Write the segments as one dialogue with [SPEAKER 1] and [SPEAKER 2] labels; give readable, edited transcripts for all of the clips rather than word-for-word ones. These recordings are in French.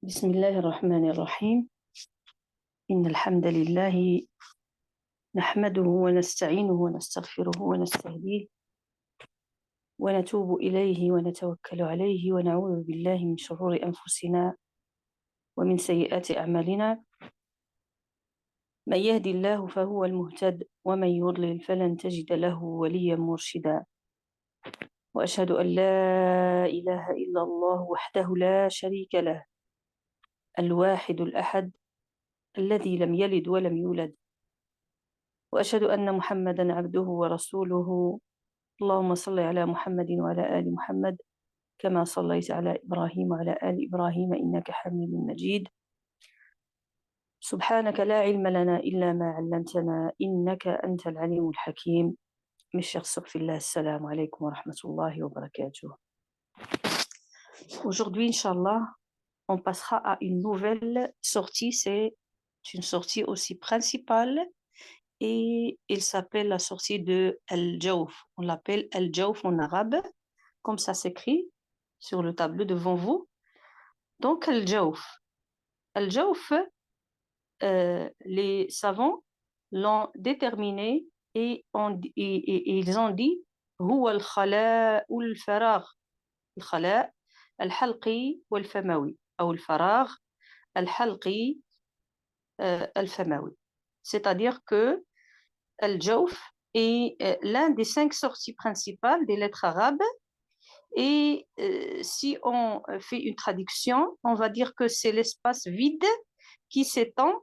[SPEAKER 1] بسم الله الرحمن الرحيم. إن الحمد لله نحمده ونستعينه ونستغفره ونستهديه ونتوب إليه ونتوكل عليه ونعوذ بالله من شرور أنفسنا ومن سيئات أعمالنا. من يهدي الله فهو المهتد ومن يضلل فلن تجد له وليا مرشدا. وأشهد أن لا إله إلا الله وحده لا شريك له الواحد الأحد الذي لم يلد ولم يولد. وأشهد أن محمدا عبده ورسوله. اللهم صل على محمد وعلى آل محمد كما صليت على إبراهيم وعلى آل إبراهيم إنك حميد مجيد. سبحانك لا علم لنا إلا ما علمتنا إنك أنت العليم الحكيم. Mes chers sœurs, assalamu alaikum wa rahmatullahi wa barakatuh. Aujourd'hui, Inch'Allah, on passera à une nouvelle sortie. C'est une sortie aussi principale et il s'appelle la sortie de Al-Jawf. On l'appelle Al-Jawf en arabe, comme ça s'écrit sur le tableau devant vous. Donc, Al-Jawf. Al-Jawf, les savants l'ont déterminé et ils ont dit هو الخلاء والفراغ. الخلاء الحلقي والفموي أو الفراغ الحلقي الفموي. C'est-à-dire que Al-Jawf est l'un des 5 sorties principales des lettres arabes. Et si on fait une traduction, on va dire que c'est l'espace vide qui s'étend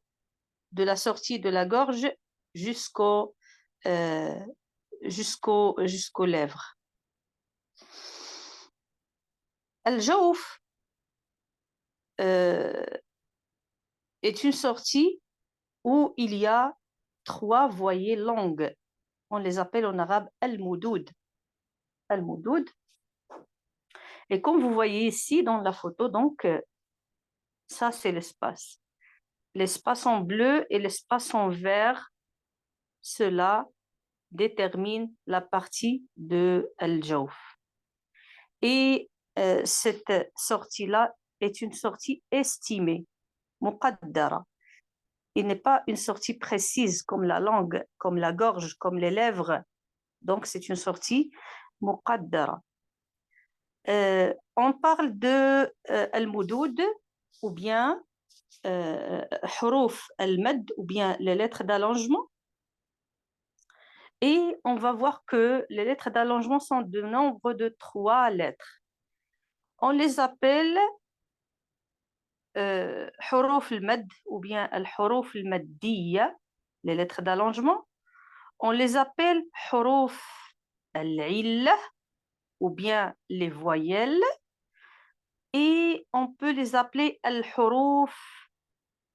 [SPEAKER 1] de la sortie de la gorge jusqu'aux lèvres. Al-Jawf est une sortie où il y a 3 voyées longues. On les appelle en arabe Al-Moudoud. Al-Moudoud. Et comme vous voyez ici dans la photo, donc, ça c'est l'espace. L'espace en bleu et l'espace en vert, cela détermine la partie de Al-Jawf. Et cette sortie-là est une sortie estimée, muqaddara. Il n'est pas une sortie précise comme la langue, comme la gorge, comme les lèvres. Donc c'est une sortie muqaddara. On parle de al-moudoud ou bien huruf al-mad ou bien les lettres d'allongement. Et on va voir que les lettres d'allongement sont de nombre de 3 lettres. On les appelle huruf al-mad ou bien al-huruf al-maddiya, les lettres d'allongement. On les appelle huruf al-illah ou bien les voyelles. Et on peut les appeler al-huruf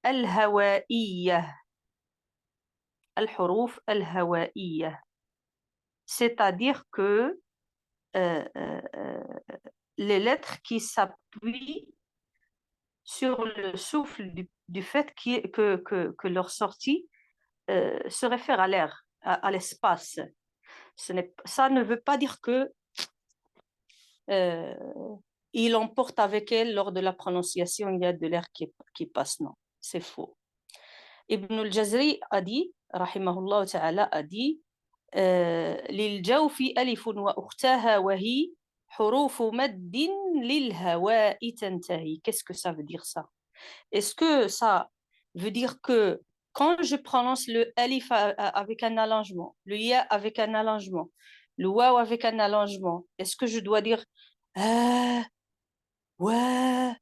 [SPEAKER 1] al-hawaiyah. Al-huruf al-hawaiyah. C'est-à-dire que les lettres qui s'appuient sur le souffle du fait que leur sortie se réfère à l'air, à l'espace. Ça ne veut pas dire que il emporte avec elle lors de la prononciation, il y a de l'air qui passe. Non, c'est faux. Ibn al-Jazri a dit, rahimahullah ta'ala, a dit للجوف ألف وأختها وهي حروف مد للهواء تنتهي. Qu'est-ce que ça veut dire ça? Est-ce que ça veut dire que quand je prononce le alif avec un allongement, le ya avec un allongement, le waw avec un allongement, est-ce que je dois dire ouais,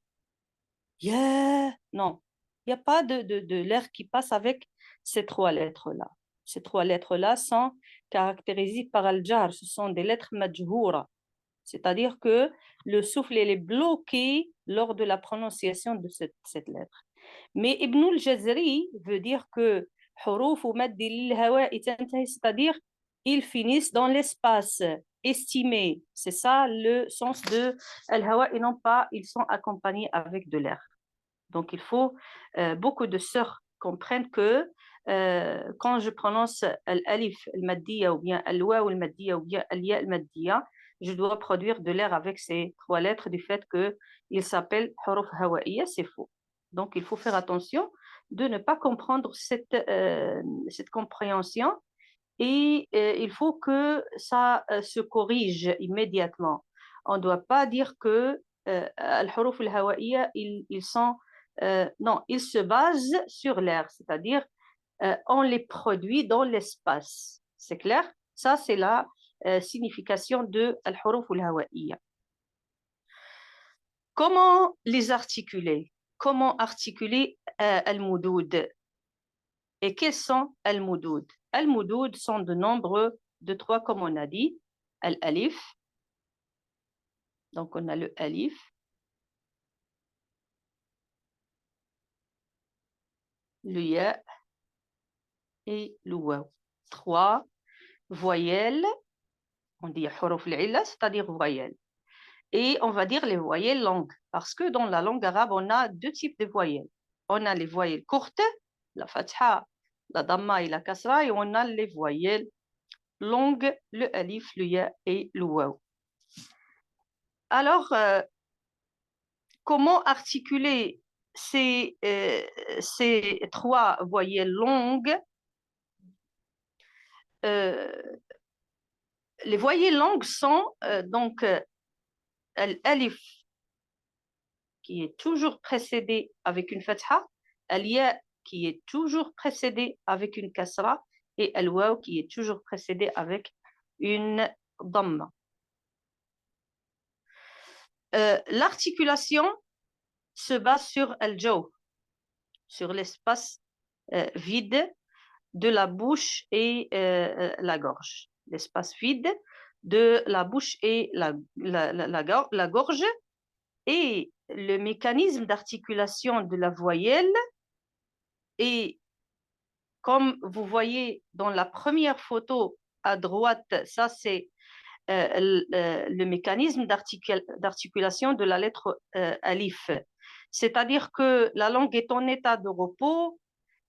[SPEAKER 1] yeah? Non, il n'y a pas de l'air qui passe avec ces 3 lettres-là. Ces 3 lettres-là sont caractérisées par al-jar, ce sont des lettres majhoura, c'est-à-dire que le souffle est bloqué lors de la prononciation de cette lettre. Mais Ibn al-Jazri veut dire que huruf ou maddi lil-hawa'i tantahi, c'est-à-dire ils finissent dans l'espace estimé. C'est ça le sens de al-hawa, et non pas ils sont accompagnés avec de l'air. Donc il faut beaucoup de sœurs comprennent que quand je prononce al-alif al-maddiya ou bien al-waw al-maddiya ou bien al-ya al-maddiya, je dois produire de l'air avec ces 3 lettres du fait qu'il s'appelle huruf hawaïya, c'est faux. Donc, il faut faire attention de ne pas comprendre cette compréhension et il faut que ça se corrige immédiatement. On ne doit pas dire que al-huruf al-hawaïya, ils sont... non, ils se basent sur l'air, c'est-à-dire on les produit dans l'espace. C'est clair? Ça, c'est la signification de al-huruf al-hawaïya. Comment les articuler? Comment articuler al-moudoud? Et quels sont al-moudoud? Al-moudoud sont de nombre de 3, comme on a dit. Al-alif. Donc, on a le alif. Le ya et le waw. 3 voyelles. On dit huruf al-illa, c'est-à-dire voyelles. Et on va dire les voyelles longues, parce que dans la langue arabe, on a 2 types de voyelles. On a les voyelles courtes, la fatha, la damma et la kasra, et on a les voyelles longues, le alif, le ya et le waw. Alors, comment articuler ces 3 voyelles longues? Les voyelles longues sont donc l'alif qui est toujours précédé avec une fatha, al-ya qui est toujours précédé avec une kasra et al-waw qui est toujours précédé avec une dhamma. L'articulation se base sur al-jaw, sur l'espace vide de la bouche et la gorge. L'espace vide de la bouche et la gorge. Et le mécanisme d'articulation de la voyelle est, comme vous voyez dans la première photo à droite, ça c'est le mécanisme d'articulation de la lettre alif. C'est-à-dire que la langue est en état de repos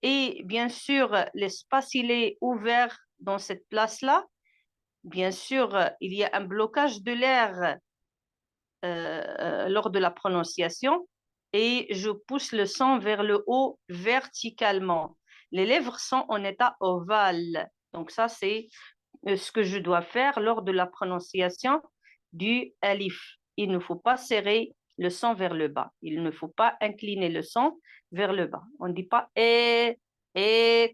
[SPEAKER 1] et bien sûr l'espace il est ouvert dans cette place-là. Bien sûr, il y a un blocage de l'air lors de la prononciation et je pousse le son vers le haut verticalement. Les lèvres sont en état ovale. Donc ça, c'est ce que je dois faire lors de la prononciation du alif. Il ne faut pas serrer le son vers le bas. Il ne faut pas incliner le son vers le bas. On ne dit pas et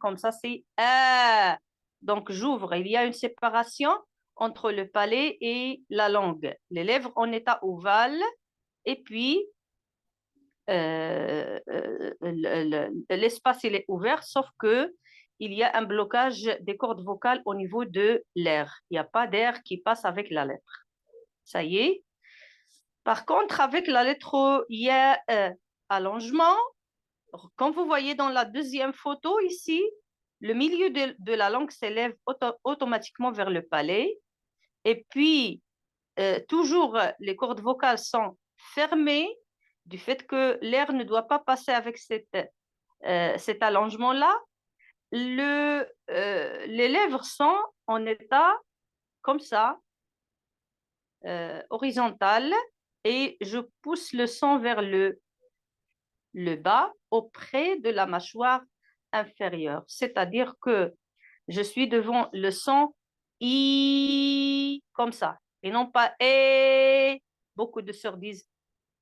[SPEAKER 1] comme ça, c'est a. Donc j'ouvre. Il y a une séparation entre le palais et la langue. Les lèvres en état ovale et puis l'espace il est ouvert, sauf que il y a un blocage des cordes vocales au niveau de l'air. Il n'y a pas d'air qui passe avec la lettre. Ça y est. Par contre, avec la lettre il y a allongement. Comme vous voyez dans la deuxième photo ici, le milieu de la langue s'élève automatiquement vers le palais. Et puis, toujours, les cordes vocales sont fermées du fait que l'air ne doit pas passer avec cet allongement-là. Les lèvres sont en état comme ça, horizontal, et je pousse le son vers le bas auprès de la mâchoire inférieure. C'est-à-dire que je suis devant le son I comme ça, et non pas E. Beaucoup de sœurs disent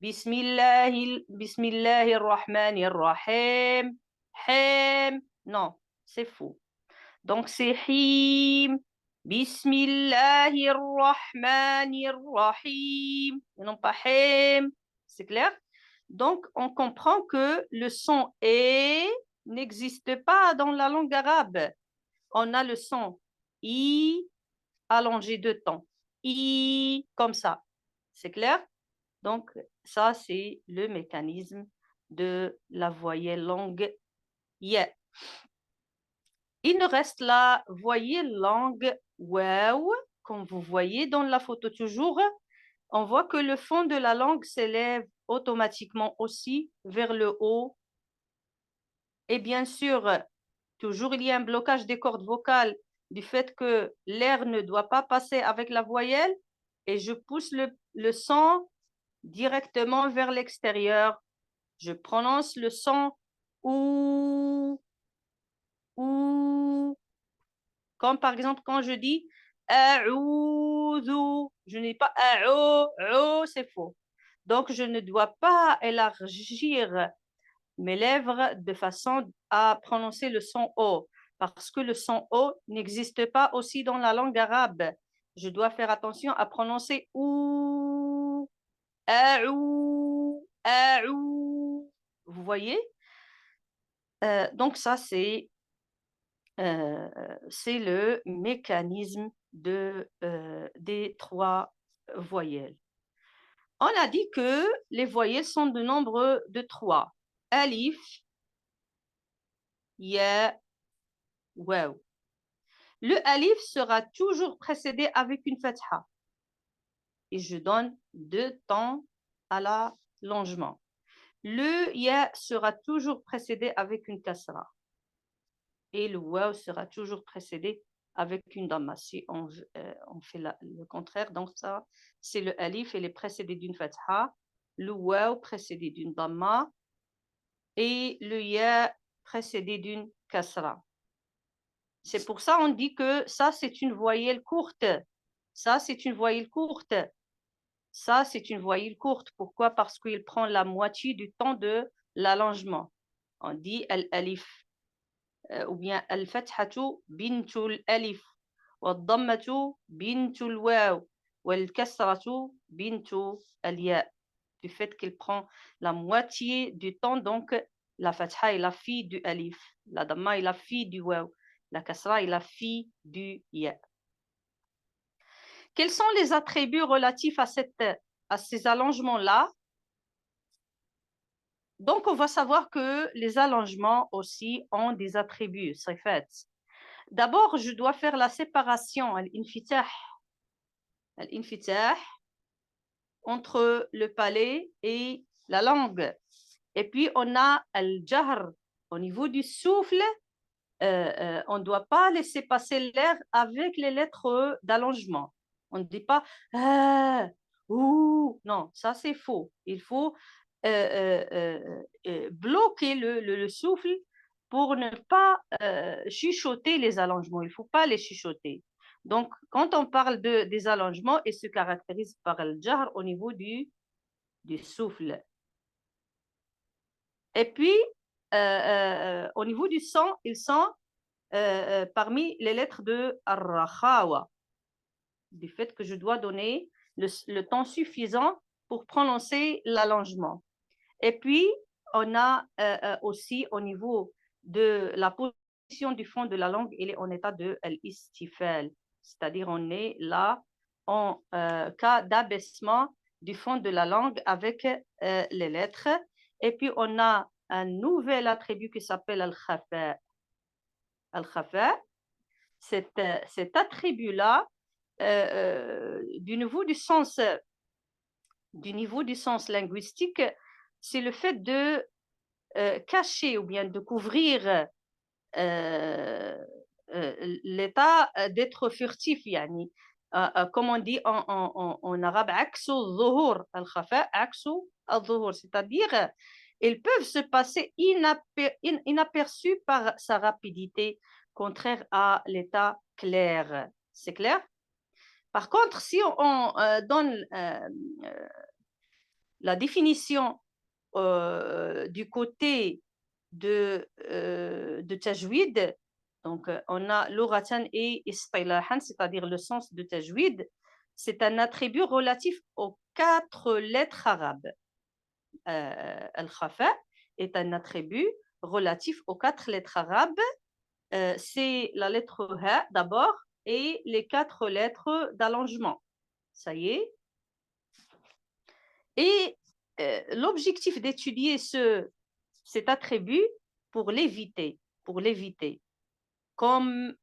[SPEAKER 1] Bismillahirrahmanirrahim. Him. Non, c'est faux. Donc c'est Him. Bismillahirrahmanirrahim. Et non pas Him. C'est clair? Donc on comprend que le son E n'existe pas dans la langue arabe. On a le son I allongé de temps. I comme ça. C'est clair? Donc, ça, c'est le mécanisme de la voyelle longue ya. Il nous reste la voyelle longue waw. Comme vous voyez dans la photo toujours, on voit que le fond de la langue s'élève automatiquement aussi vers le haut. Et bien sûr, toujours il y a un blocage des cordes vocales du fait que l'air ne doit pas passer avec la voyelle. et je pousse le son directement vers l'extérieur. Je prononce le son ou. Comme par exemple quand je dis a'oudhu, je n'ai pas a'o, c'est faux. Donc je ne dois pas élargir mes lèvres de façon à prononcer le son O, parce que le son O n'existe pas aussi dans la langue arabe. Je dois faire attention à prononcer ou, a'ou, a'ou. Vous voyez? Donc ça, c'est le mécanisme des 3 voyelles. On a dit que les voyelles sont de nombre de 3. Alif, ya, waw. Le alif sera toujours précédé avec une fatha. Et je donne 2 temps à l'allongement. Le ya sera toujours précédé avec une kasra. Et le waw sera toujours précédé avec une damma. Si on fait le contraire, donc ça, c'est le alif, il est précédé d'une fatha, le waw précédé d'une damma et le ya précédé d'une kasra. C'est pour ça on dit que ça, c'est une voyelle courte. Ça, c'est une voyelle courte. Ça, c'est une voyelle courte. Pourquoi? Parce qu'il prend la moitié du temps de l'allongement. On dit al-alif. ou bien al-fathatu bintul alif wal-dammatu bintul waw wal-kasratu bintu al-ya. Du fait qu'il prend la moitié du temps, donc la fatha est la fille du alif, la damma est la fille du waw, la kasra est la fille du ya. Quels sont les attributs relatifs à ces allongements-là? Donc, on va savoir que les allongements aussi ont des attributs, c'est fait. D'abord, je dois faire la séparation, al-infitah, entre le palais et la langue. Et puis, on a al-jahr. Au niveau du souffle, on ne doit pas laisser passer l'air avec les lettres d'allongement. On ne dit pas ouh. Non, ça c'est faux. Il faut bloquer le souffle pour ne pas chuchoter les allongements. Il ne faut pas les chuchoter. Donc, quand on parle des allongements, ils se caractérisent par le jar au niveau du souffle. Et puis, au niveau du son, ils sont parmi les lettres de ar-rakhawa, du fait que je dois donner le temps suffisant pour prononcer l'allongement. Et puis, on a aussi au niveau de la position du fond de la langue, il est en état de l'istifal, c'est-à-dire on est là en cas d'abaissement du fond de la langue avec les lettres. Et puis, on a un nouvel attribut qui s'appelle al-khafa. Al-khafa, cet attribut-là, du niveau du sens linguistique, c'est le fait de cacher ou bien de couvrir l'état d'être furtif, yani. Comme on dit en arabe, aksu dhuhur, al-khafa, aksu al-dhuhur, c'est-à-dire ils peuvent se passer inaperçus par sa rapidité, contraire à l'état clair. C'est clair? Par contre, si on donne la définition du côté de tajwid, donc on a l'uratan et istilahan, c'est-à-dire le sens de tajwid, c'est un attribut relatif aux 4 lettres arabes. Al-khafa est un attribut relatif aux 4 lettres arabes. C'est la lettre ha d'abord et les 4 lettres d'allongement. Ça y est. Et l'objectif d'étudier cet attribut pour l'éviter, comme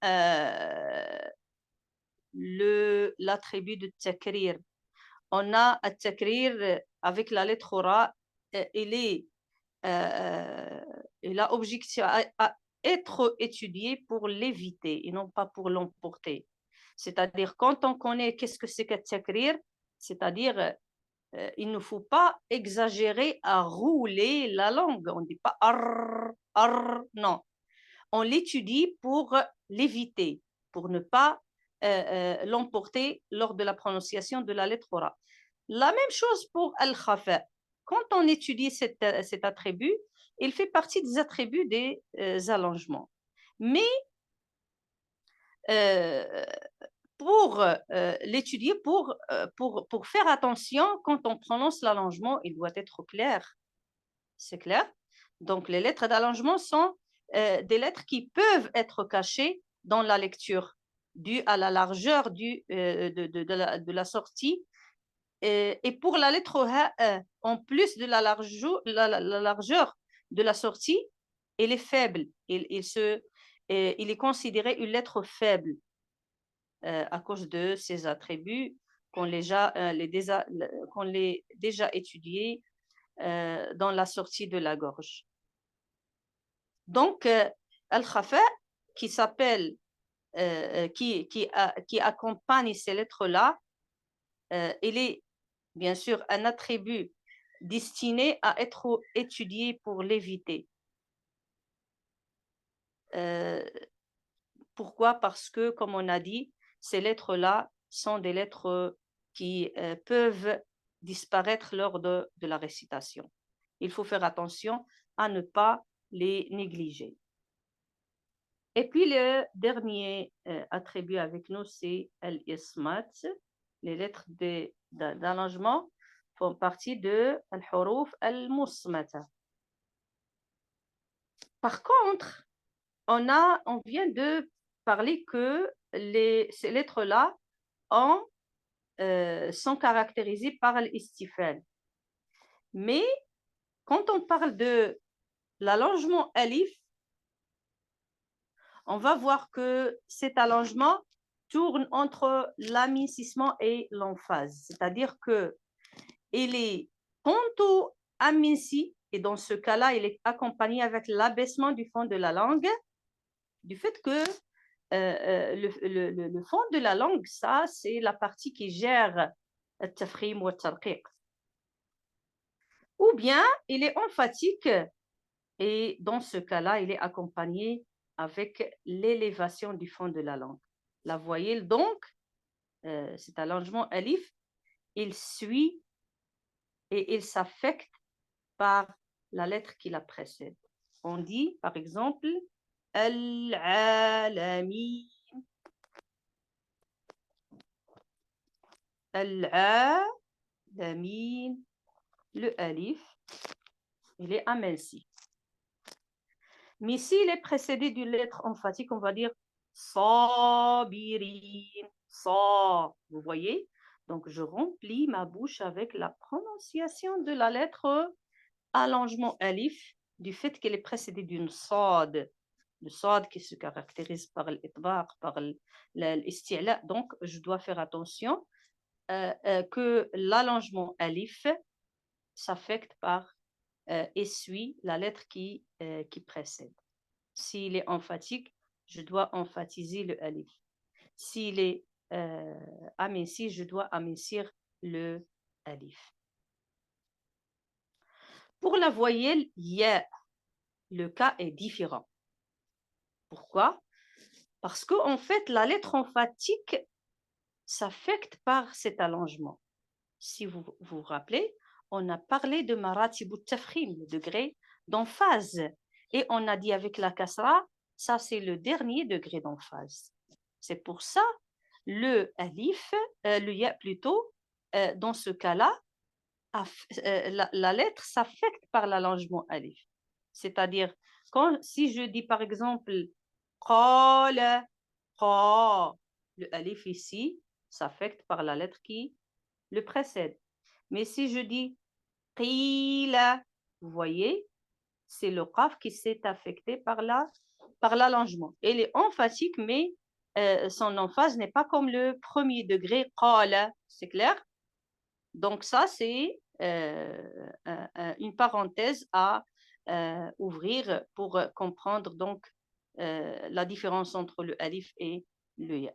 [SPEAKER 1] l'attribut de takrir. On a un takrir avec la lettre ra, il a objectif à être étudié pour l'éviter et non pas pour l'emporter. C'est-à-dire, quand on connaît qu'est-ce que c'est que takrir, C'est-à-dire, il ne faut pas exagérer à rouler la langue. On ne dit pas ar, non. On l'étudie pour l'éviter, pour ne pas l'emporter lors de la prononciation de la lettre ra. La même chose pour al-khafa. Quand on étudie cet attribut, il fait partie des attributs des allongements. Mais pour l'étudier, pour faire attention, quand on prononce l'allongement, il doit être clair. C'est clair? Donc, les lettres d'allongement sont des lettres qui peuvent être cachées dans la lecture, due à la largeur de la sortie. Et pour la lettre ha, en plus de la largeur de la sortie, elle est faible. Il est considéré une lettre faible à cause de ses attributs qu'on les déjà étudiés dans la sortie de la gorge. Donc, al-khafa, qui s'appelle, qui accompagne ces lettres-là, il est bien sûr un attribut destiné à être étudié pour l'éviter. Pourquoi? Parce que, comme on a dit, ces lettres-là sont des lettres qui peuvent disparaître lors de la récitation. Il faut faire attention à ne pas les négliger. Et puis le dernier attribut avec nous, c'est al-ismat. Les lettres d'allongement font partie de al-huruf al-musmata. Par contre, on vient de parler que ces lettres-là sont caractérisées par l'istifal. Mais quand on parle de l'allongement alif, on va voir que cet allongement tourne entre l'amincissement et l'emphase. C'est-à-dire qu'il est tantôt aminci, et dans ce cas-là, il est accompagné avec l'abaissement du fond de la langue, du fait que le fond de la langue, ça, c'est la partie qui gère le tafkhim ou le tarqiq. Ou bien, il est emphatique, et dans ce cas-là, il est accompagné avec l'élévation du fond de la langue. La voyelle, donc, cet allongement alif, il suit et il s'affecte par la lettre qui la précède. On dit, par exemple, al-alamin. Al-alamin, le alif, il est aminci. Mais s'il est précédé d'une lettre emphatique, on va dire sabirin, sa. Vous voyez? Donc, je remplis ma bouche avec la prononciation de la lettre allongement alif, du fait qu'elle est précédée d'une sad. Le sad qui se caractérise par l'itbaq, par l'isti'la. Donc, je dois faire attention que l'allongement alif s'affecte par essuie la lettre qui précède. S'il est emphatique, je dois emphatiser le alif. S'il est aminci, je dois amincir le alif. Pour la voyelle ya, le cas est différent. Pourquoi? Parce qu'en fait, la lettre emphatique s'affecte par cet allongement. Si vous vous rappelez, on a parlé de maratibu tafkhim, le degré d'emphase. Et on a dit avec la kasra, ça c'est le dernier degré d'emphase. C'est pour ça, le alif, le ya plutôt, dans ce cas-là, la lettre s'affecte par l'allongement alif. C'est-à-dire, si je dis par exemple, qala, qa, le alif ici s'affecte par la lettre qui le précède. Mais si je dis qila, vous voyez, c'est le qaf qui s'est affecté par l'allongement. Elle est emphatique, mais son emphase n'est pas comme le premier degré qala, c'est clair? Donc ça, c'est une parenthèse à ouvrir pour comprendre donc la différence entre le alif et le ya.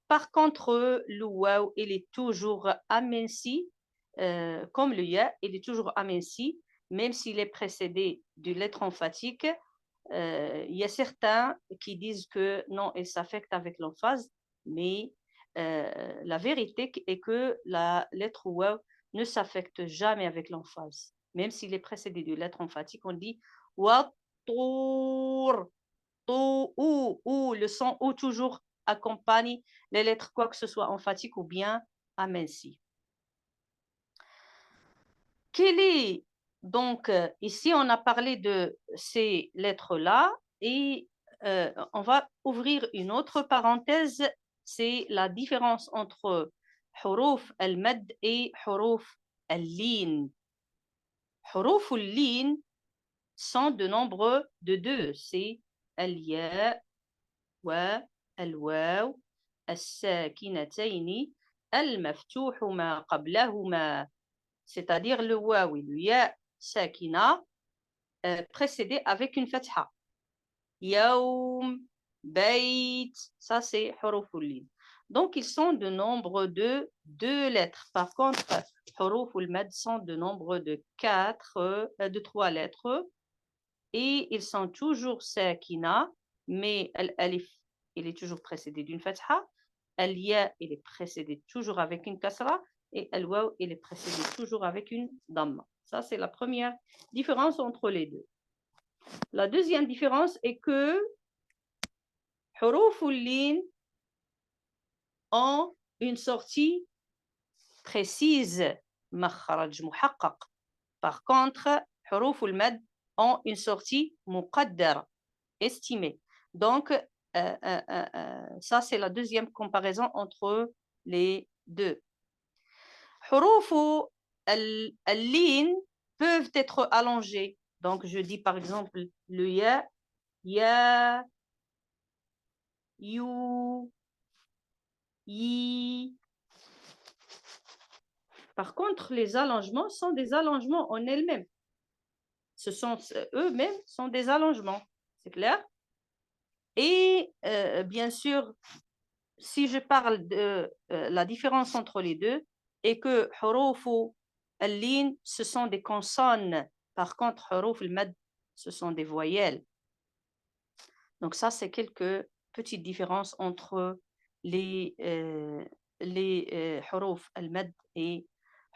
[SPEAKER 1] Par contre, le waw, il est toujours aminci, comme le ya, il est toujours aminci, même s'il est précédé d'une lettre emphatique. Il y a certains qui disent que non, il s'affecte avec l'emphase, mais la vérité est que la lettre waw ne s'affecte jamais avec l'emphase. Même s'il est précédé d'une lettre emphatique, on dit wa tour, ou le son ou toujours accompagne les lettres, quoi que ce soit emphatique ou bien aminci. Quel est donc ici on a parlé de ces lettres-là et on va ouvrir une autre parenthèse, c'est la différence entre huruf al-mad et huruf al-lin. Huruf al-lin sont de nombre de deux, c'est al-ya wa al-waw as-sakinatayn al-maftuh ma qablahuma, c'est-à-dire le waw et le ya sakina précédé avec une fatha. Yaoum, bayt, ça c'est huruful lin. Donc ils sont de nombre de 2 lettres. Par contre, huruful mad sont de nombre de 3 lettres et ils sont toujours sakina, mais al-alif il est toujours précédé d'une fatha, al-ya il est précédé toujours avec une kasra et al-waw il est précédé toujours avec une damma. Ça c'est la première différence entre les deux. La deuxième différence est que huruful lin ont une sortie précise, makhraj muhaqqaq. Par contre, huruful mad ont une sortie muqaddara, estimée. Donc, ça c'est la deuxième comparaison entre les deux. Huruful al-lin peuvent être allongés. Donc, je dis par exemple le ya, ya, you, yi. Par contre, les allongements sont des allongements en elles-mêmes. Ce sont eux-mêmes sont des allongements, c'est clair? Et bien sûr, si je parle de la différence entre les deux, et que hurufu al-lin, ce sont des consonnes. Par contre, huruf al-mad, ce sont des voyelles. Donc ça, c'est quelques petites différences entre les huruf al-mad et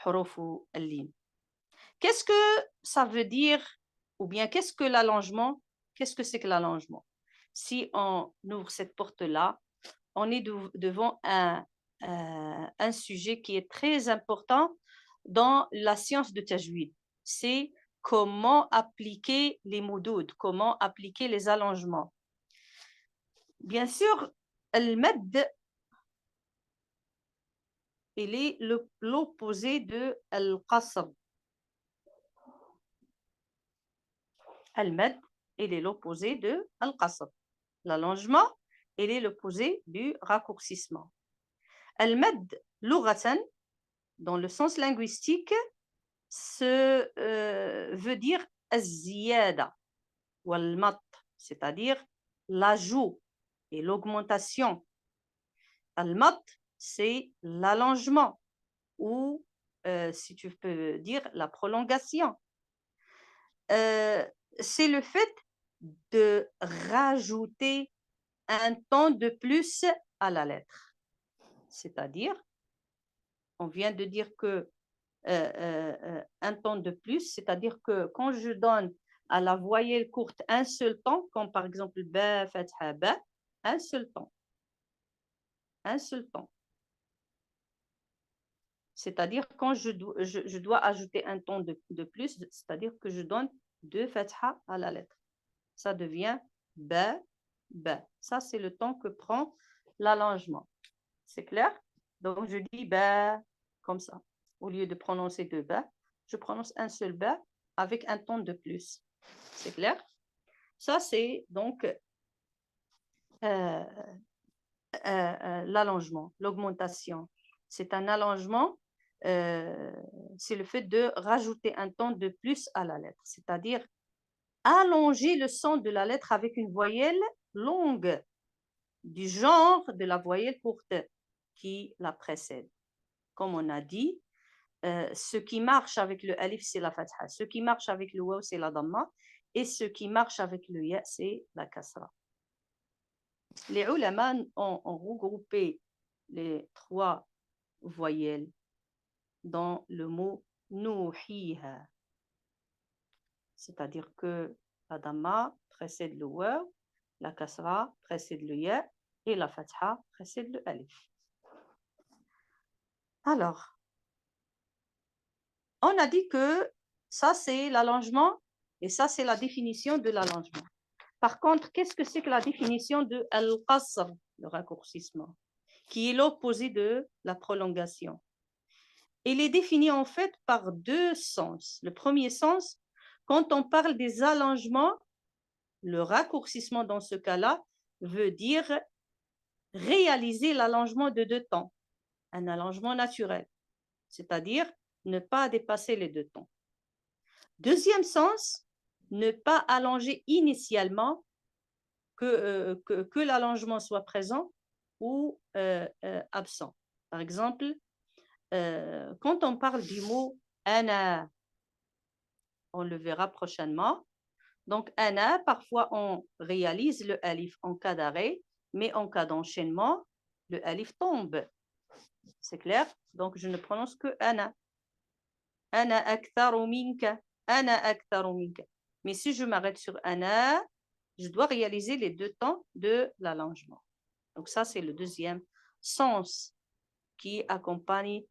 [SPEAKER 1] huruf al-lin. Qu'est-ce que ça veut dire, ou bien qu'est-ce que l'allongement? Qu'est-ce que c'est que l'allongement? Si on ouvre cette porte-là, on est devant un sujet qui est très important dans la science de tajwid. C'est comment appliquer les moudoud, comment appliquer les allongements. Bien sûr, al-mad, il est l'opposé de al-qasr. Al-mad, il est l'opposé de al-qasr. L'allongement, il est l'opposé du raccourcissement. Al-mad, lughatan, dans le sens linguistique, veut dire az-ziyada ou al-mat, c'est-à-dire l'ajout et l'augmentation. Al-mat, c'est l'allongement ou, si tu peux dire, la prolongation. C'est le fait de rajouter un ton de plus à la lettre. C'est-à-dire, on vient de dire que un ton de plus, c'est-à-dire que quand je donne à la voyelle courte un seul ton, comme par exemple ba, fatha, ba, un seul ton. Un seul ton. C'est-à-dire quand je dois ajouter un ton de plus, c'est-à-dire que je donne 2 fatha à la lettre. Ça devient ba, ba. Ça, c'est le ton que prend l'allongement. C'est clair? Donc, je dis ba comme ça. Au lieu de prononcer 2 ba, je prononce un seul ba avec un ton de plus. C'est clair? Ça, c'est donc l'allongement, l'augmentation. C'est un allongement, c'est le fait de rajouter un ton de plus à la lettre, c'est-à-dire allonger le son de la lettre avec une voyelle longue, du genre de la voyelle courte. qui la précède. Comme on a dit, ce qui marche avec le alif, c'est la fatha. Ce qui marche avec le waw, c'est la damma. Et ce qui marche avec le ya, c'est la kasra. Les ulama ont regroupé les trois voyelles dans le mot nuhiha. C'est-à-dire que la damma précède le waw, la kasra précède le ya et la fatha précède le alif. Alors, on a dit que ça c'est l'allongement et ça c'est la définition de l'allongement. Par contre, qu'est-ce que c'est que la définition de al-qasr, le raccourcissement, qui est l'opposé de la prolongation? Il est défini en fait par deux sens. Le premier sens, quand on parle des allongements, le raccourcissement dans ce cas-là veut dire réaliser l'allongement de deux temps, un allongement naturel, c'est-à-dire ne pas dépasser les deux temps. Deuxième sens, ne pas allonger initialement, que l'allongement soit présent ou absent. Par exemple, quand on parle du mot ana, on le verra prochainement. Donc, ana, parfois on réalise le alif en cas d'arrêt, mais en cas d'enchaînement, le alif tombe. C'est clair? Donc, je ne prononce que ana. Ana aktharu minka. Ana aktharu minka. Mais si je m'arrête sur ana, je dois réaliser les deux temps de l'allongement. Donc ça, c'est le deuxième sens qui accompagne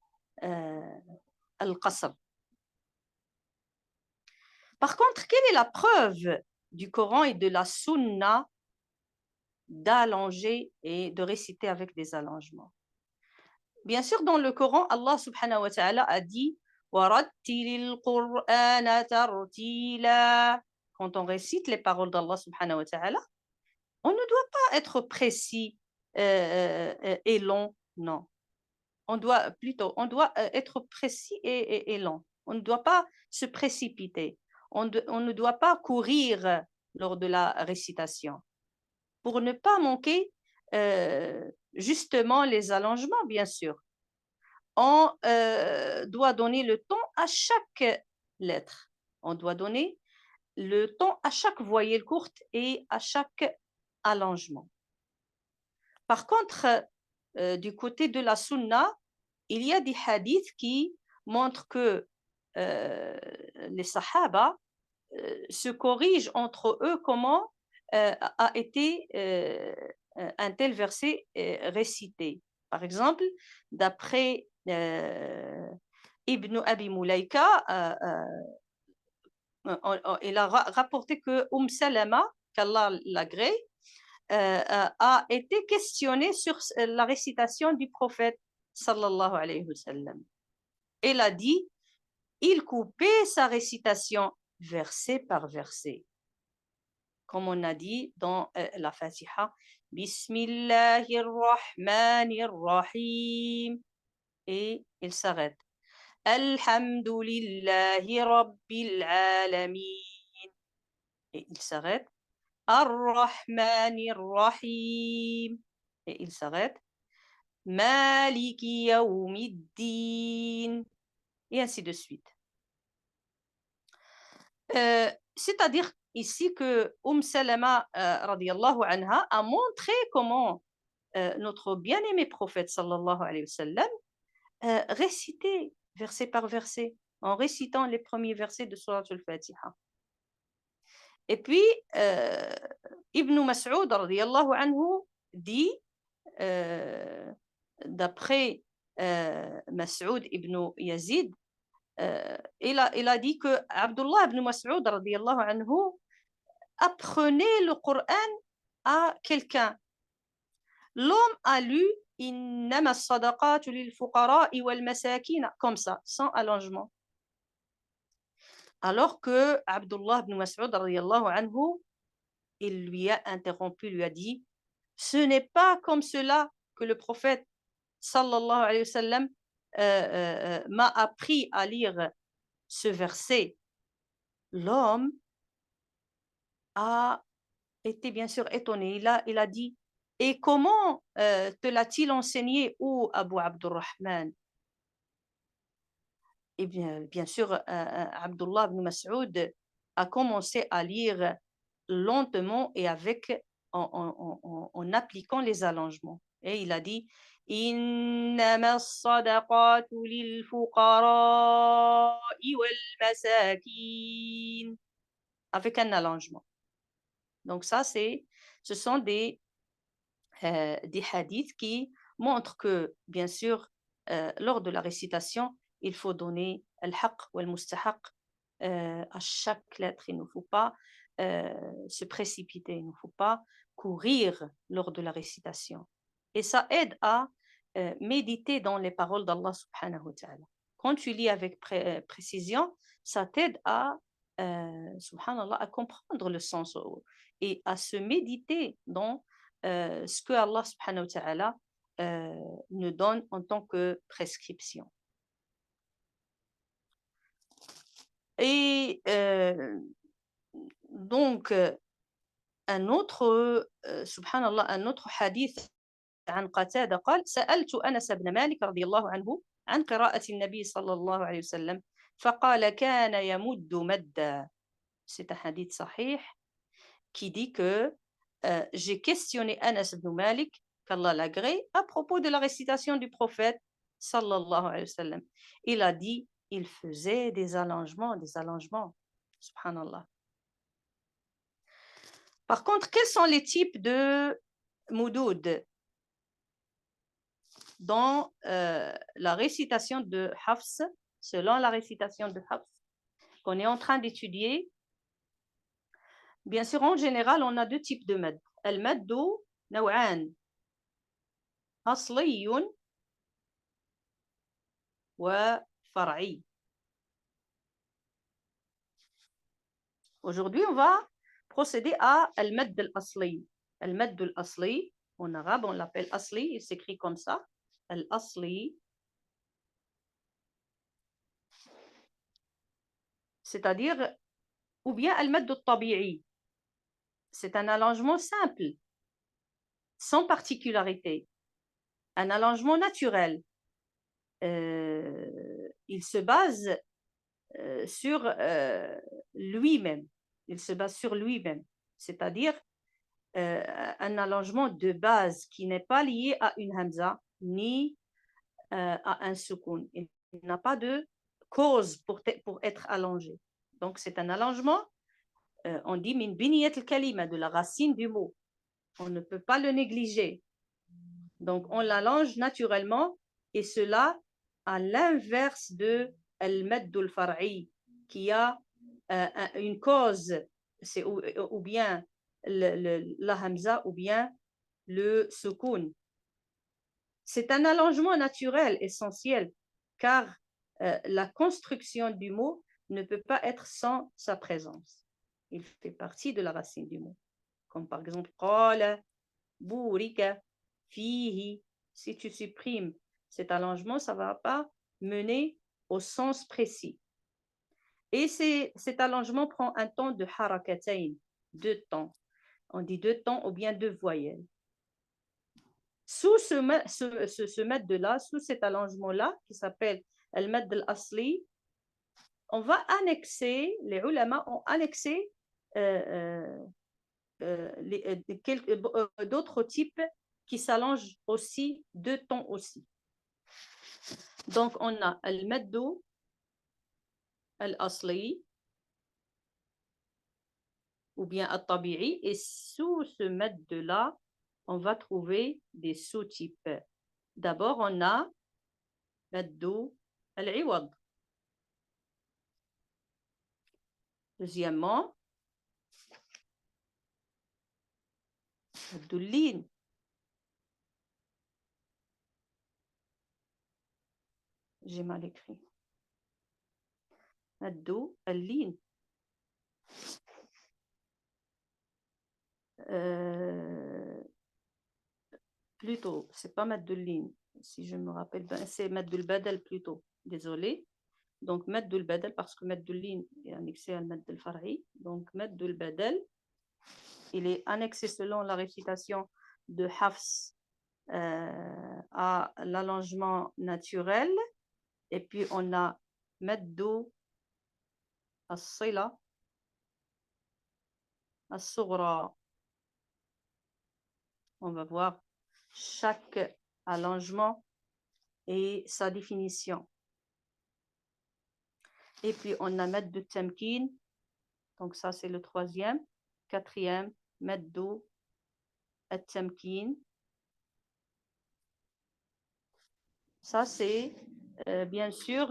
[SPEAKER 1] al-qasr. Par contre, quelle est la preuve du Coran et de la sunna d'allonger et de réciter avec des allongements? Bien sûr, dans le Coran, Allah subhanahu wa ta'ala a dit وَرَتِّلِ الْقُرْآنَ تَرْتِيلًا. Quand on récite les paroles d'Allah subhanahu wa ta'ala, on ne doit pas être précis et long, non. On doit être précis et lent. On ne doit pas se précipiter. On ne doit pas courir lors de la récitation pour ne pas manquer justement les allongements, bien sûr. On doit donner le temps à chaque lettre. On doit donner le temps à chaque voyelle courte et à chaque allongement. Par contre, du côté de la sunna, il y a des hadiths qui montrent que les sahaba se corrigent entre eux comment a été un tel verset récité. Par exemple, d'après Ibn Abi Mulaika, il a rapporté que Salama, qu'Allah l'agrée, a été questionné sur la récitation du prophète sallallahu alayhi wa sallam. Elle a dit, il coupait sa récitation verset par verset. Comme on a dit dans la Fatiha, Bismillahirrahmanirrahim. Et il s'arrête. Alhamdulillahi rabbil alamin. Et il s'arrête. Ar-Rahmanir-Rahim. Et il s'arrête. Maliki yawmiddin. Et ainsi de suite. C'est-à-dire ici que Salama radiyallahu anha a montré comment notre bien-aimé prophète sallallahu alayhi wa sallam récitait verset par verset en récitant les premiers versets de Surat al-Fatiha. Et puis, Ibn Mas'ud radiyallahu anhu dit, d'après Mas'ud ibn Yazid, il a dit que Abdullah ibn Mas'ud radiyallahu anhu apprenait le Coran à quelqu'un. L'homme a lu Innama as-sadaqatu lil fuqara'i wal masakin, comme ça, sans allongement. Alors que Abdullah ibn Mas'ud radiyallahu anhu, il lui a interrompu, lui a dit, ce n'est pas comme cela que le prophète sallallahu alayhi wa sallam m'a appris à lire ce verset. L'homme a été bien sûr étonné. Il a dit, Et comment te l'a-t-il enseigné, ou Abu Abdurrahman? Eh bien, bien sûr, Abdullah ibn Mas'ud a commencé à lire lentement et en appliquant les allongements. Et il a dit إنما الصدقات للفقراء والمساكين, avec un allongement. Donc ça, ce sont des hadiths qui montrent que, bien sûr, lors de la récitation, il faut donner al-haq ou al-mustahaq à chaque lettre. Il ne faut pas se précipiter, il ne faut pas courir lors de la récitation. Et ça aide à méditer dans les paroles d'Allah subhanahu wa ta'ala. Quand tu lis avec précision, ça t'aide subhanallah, à comprendre le sens et à se méditer dans ce que Allah subhanahu wa ta'ala nous donne en tant que prescription. Et donc, un autre, subhanallah, un autre hadith عن قتادة قال سألت أنس بن مالك رضي الله عنه عن قراءة النبي صلى الله عليه وسلم فقال كان يمد مدا. C'est un hadith sahih qui dit que j'ai questionné Anas ibn Malik, qu'Allah l'agrée, à propos de la récitation du prophète sallallahu alayhi wa sallam. Il a dit, il faisait des allongements, subhanallah. Par contre, quels sont les types de moudoud dans la récitation de Hafs, selon la récitation de Hafs qu'on est en train d'étudier? Bien sûr, en général, on a deux types de mad. Al-maddu naw'an, asliyun wa far'i. Aujourd'hui, on va procéder à al-madd al-asli. Al-madd al-asli, en arabe, on l'appelle asli, il s'écrit comme ça. Al-asli, c'est-à-dire, ou bien al-madd al-tabi'i. C'est un allongement simple, sans particularité. Un allongement naturel. Il se base sur lui-même. Il se base sur lui-même. C'est-à-dire un allongement de base qui n'est pas lié à une hamza ni à un soukoun. Il n'a pas de cause pour être allongé. Donc c'est un allongement, on dit min biniyat al-kalima, de la racine du mot. On ne peut pas le négliger. Donc on l'allonge naturellement, et cela à l'inverse de al-madd al-far'i, qui a une cause, c'est ou bien la hamza ou bien le soukoun. C'est un allongement naturel essentiel, car la construction du mot ne peut pas être sans sa présence. Il fait partie de la racine du mot. Comme par exemple, qala, burika, fihi. Si tu supprimes cet allongement, ça ne va pas mener au sens précis. Et cet allongement prend un temps de harakatayn, 2 temps. On dit 2 temps ou bien 2 voyelles. Sous ce madd-là, sous cet allongement-là, qui s'appelle le madd al-asli, on va annexer, les ulama ont annexé d'autres types qui s'allongent aussi, 2 temps aussi. Donc, on a al-madd al-asli, ou bien al-tabi'i, et sous ce madd-là, on va trouver des sous-types. D'abord, on a maddu al-iwad. Deuxièmement, maddu al-lin. J'ai mal écrit. Maddu al-lin. Plutôt, c'est pas maddu al-lin, si je me rappelle bien, c'est maddu al-badal plutôt. Désolé. Donc, maddu al-badal, parce que maddu al-lin est annexé à maddu al-far'i. Donc, maddu al-badal, il est annexé selon la récitation de Hafs à l'allongement naturel. Et puis on a Maddu As-Sila As-Sughra. On va voir chaque allongement et sa définition. Et puis on a Maddu Tamkin. Donc ça c'est le troisième. Quatrième, Maddu At-Tamkin. Ça c'est bien sûr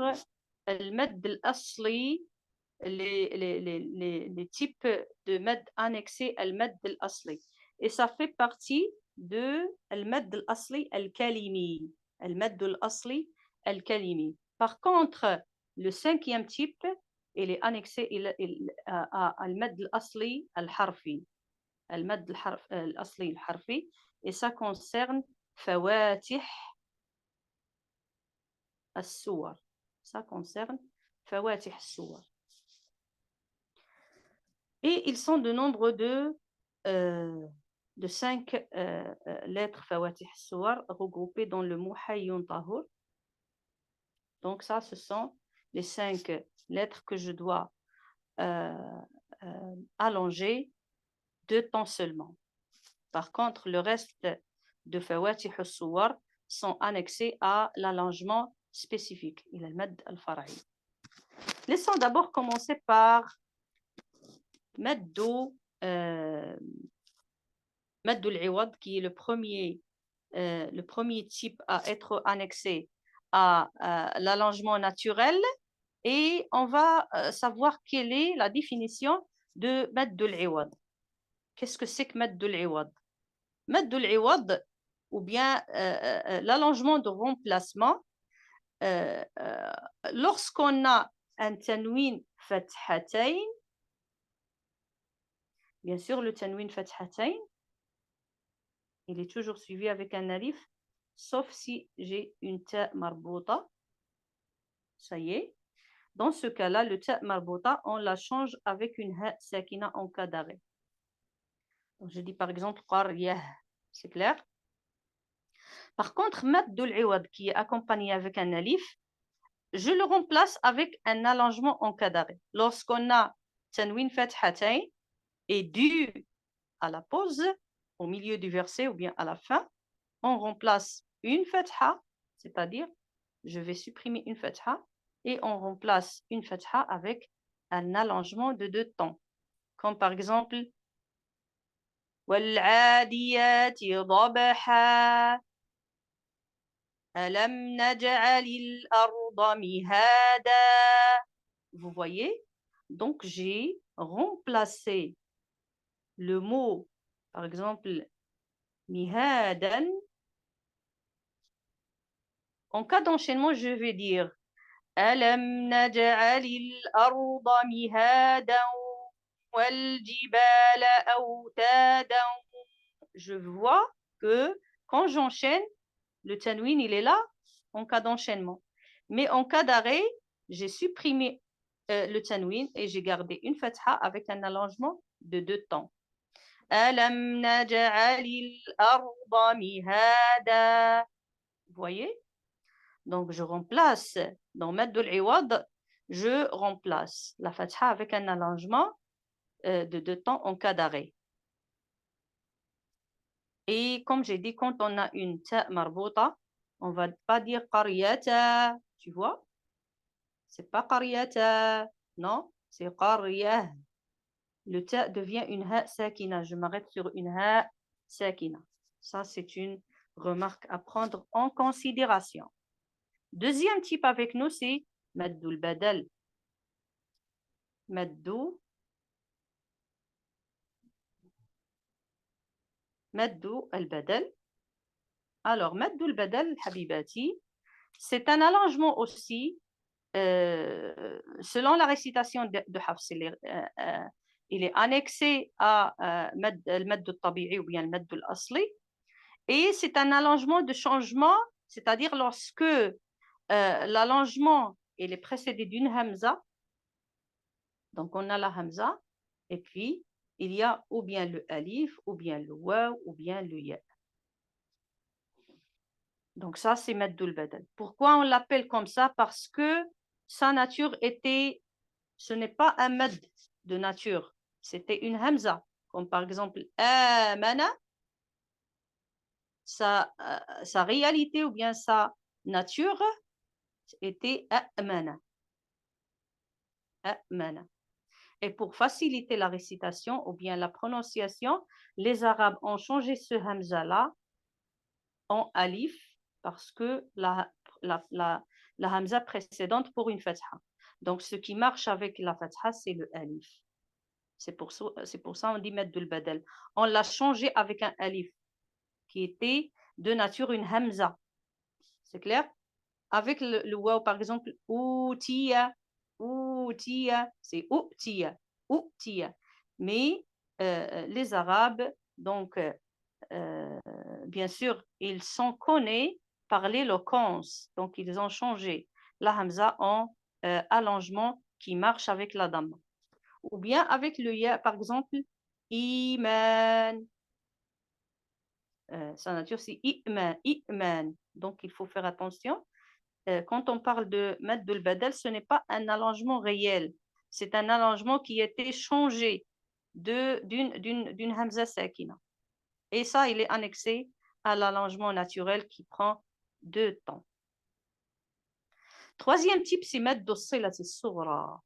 [SPEAKER 1] le Madd al-Asli, les types de Madd annexés al Madd al-Asli. Et ça fait partie de al Madd al-Asli al-Kalimi. Al Madd al-Asli al-Kalimi. Par contre, le cinquième type, il est annexé à al Madd al-Asli al-Harfi. Al Madd al-Asli al-Harfi. Et ça concerne Fawatih السور. Ça concerne فواتح السور. Et ils sont de nombre de 5 lettres فواتح السور regroupées dans le mot Hayyun Tahur. Donc ça, ce sont les 5 lettres que je dois allonger 2 temps seulement. Par contre, le reste de فواتح السور sont annexés à l'allongement spécifique. Il est le Madd al-Fara'i. Laissons d'abord commencer par Maddu al-Iwad, qui est le premier type à être annexé à l'allongement naturel. Et on va savoir quelle est la définition de Maddu al-Iwad. Qu'est-ce que c'est que Maddu al-Iwad? Maddu al-Iwad, ou bien l'allongement de remplacement, lorsqu'on a un tanwin fathatayn, bien sûr le tanwin fathatayn, il est toujours suivi avec un alif, sauf si j'ai une ta marbouta. Ça y est. Dans ce cas-là, le ta marbouta, on la change avec une ha sakina en cas d'arrêt. Donc je dis par exemple qaryah, c'est clair? Par contre, Maddu al-Iwad, qui est accompagné avec un alif, je le remplace avec un allongement en cas d'arrêt. Lorsqu'on a tanwin fathatayn et dû à la pause, au milieu du verset ou bien à la fin, on remplace une fatha, c'est-à-dire je vais supprimer une fatha et on remplace une fatha avec un allongement de 2 temps. Comme par exemple وَالْعَادِيَاتِ ضَبْحًا أَلَمْ نَجْعَلِ الْأَرْضَ مِهَادًا. Vous voyez? Donc j'ai remplacé le mot, par exemple, mihadan. En cas d'enchaînement, je vais dire أَلَمْ نَجْعَلِ الْأَرْضَ مِهَادًا وَالْجِبَالَ أَوْتَادًا. Je vois que quand j'enchaîne, le tanwin, il est là en cas d'enchaînement. Mais en cas d'arrêt, j'ai supprimé le tanwin et j'ai gardé une fatha avec un allongement de 2 temps. أَلَمْ نَجْعَلِ الْأَرْضَ مِهَادًا. Vous voyez? Donc, je remplace, dans Maddu al-Iwad, je remplace la fatha avec un allongement de 2 temps en cas d'arrêt. Et comme j'ai dit, quand on a une ta marbouta, on ne va pas dire qaryata, tu vois? C'est pas qaryata, non, c'est qaryah. Le ta devient une ha sakina. Je m'arrête sur une ha sakina. Ça, c'est une remarque à prendre en considération. Deuxième type avec nous, c'est Maddu al-Badal. Maddu al-Badal. Alors, Maddu al-Badal, Habibati, c'est un allongement aussi, selon la récitation de Hafs. Il est annexé à le Madd al-Tabi'i ou bien le Madd al-Asli. Et c'est un allongement de changement, c'est-à-dire lorsque l'allongement est précédé d'une hamza. Donc, on a la hamza, et puis il y a ou bien le alif, ou bien le waw, ou bien le ya. Donc ça, c'est Maddul Badal. Pourquoi on l'appelle comme ça? Parce que sa nature était, ce n'est pas un mad de nature, c'était une hamza. Comme par exemple, amana, sa réalité ou bien sa nature était amana. Amana. Et pour faciliter la récitation ou bien la prononciation, les Arabes ont changé ce hamza-là en alif parce que la hamza précédente pour une fatha. Donc, ce qui marche avec la fatha, c'est le alif. C'est pour ça on dit Maddul Badal. On l'a changé avec un alif qui était de nature une hamza. C'est clair? Avec le waw, par exemple, outiya, c'est outiya. Mais les Arabes, donc, bien sûr, ils sont connus par l'éloquence. Donc, ils ont changé la hamza en allongement qui marche avec la dame. Ou bien avec le ya, par exemple, iman. Sa nature, c'est iman. Donc, il faut faire attention. Quand on parle de Maddul Badal, ce n'est pas un allongement réel. C'est un allongement qui a été changé d'une hamza sakina. Et ça, il est annexé à l'allongement naturel qui prend 2 temps. Troisième type, c'est Maddu as-sila as-sughra.